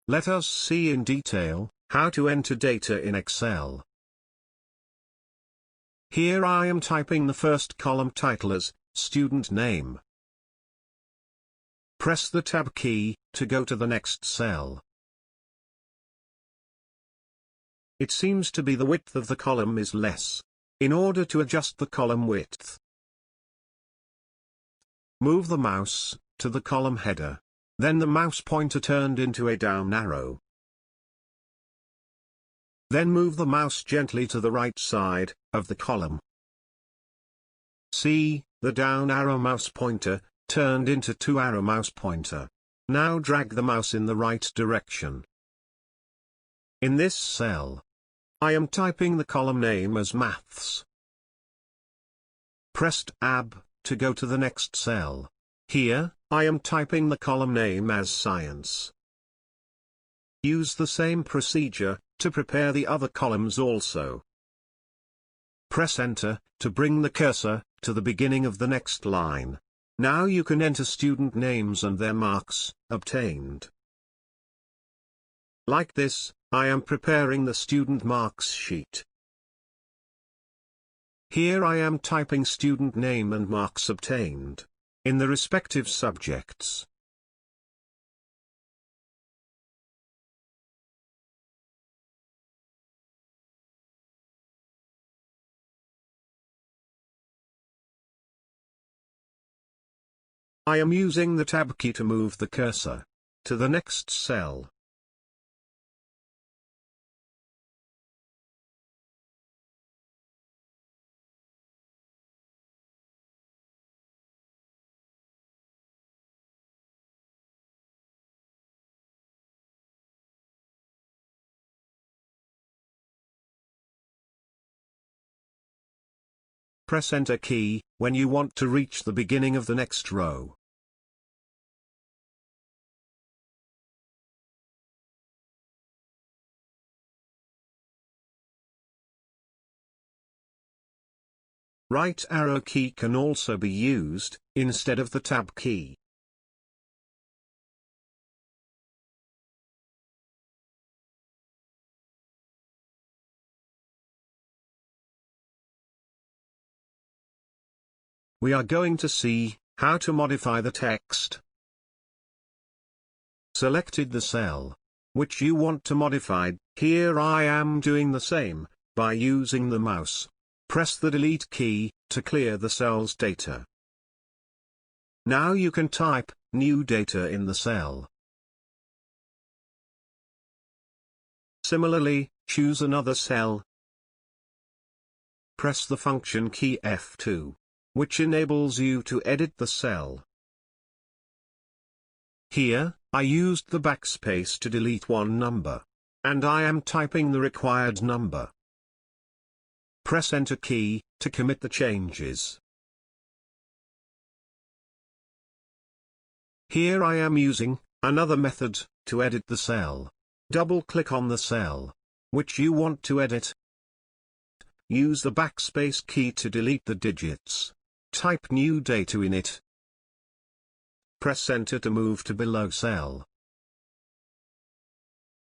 Let us see in detail how to enter data in Excel. Here I am typing the first column title as student name. Press the Tab key to go to the next cell. It seems to be the width of the column is less. In order to adjust the column width, move the mouse to the column header. Then the mouse pointer turned into a down arrow. Then move the mouse gently to the right side of the column. See, the down arrow mouse pointer turned into two arrow mouse pointer. Now drag the mouse in the right direction. In this cell, I am typing the column name as Maths. Press Tab to go to the next cell. Here, I am typing the column name as Science. Use the same procedure to prepare the other columns also. Press Enter to bring the cursor to the beginning of the next line. Now you can enter student names and their marks obtained. Like this, I am preparing the student marks sheet. Here I am typing student name and marks obtained in the respective subjects. I am using the Tab key to move the cursor to the next cell. Press Enter key when you want to reach the beginning of the next row. Right arrow key can also be used instead of the Tab key. We are going to see how to modify the text. Selected the cell which you want to modify. Here I am doing the same by using the mouse. Press the Delete key to clear the cell's data. Now you can type new data in the cell. Similarly, choose another cell. Press the function key F2, which enables you to edit the cell. Here, I used the backspace to delete one number, and I am typing the required number. Press Enter key to commit the changes. Here I am using another method to edit the cell. Double-click on the cell which you want to edit. Use the backspace key to delete the digits. Type new data in it. Press Enter to move to below cell.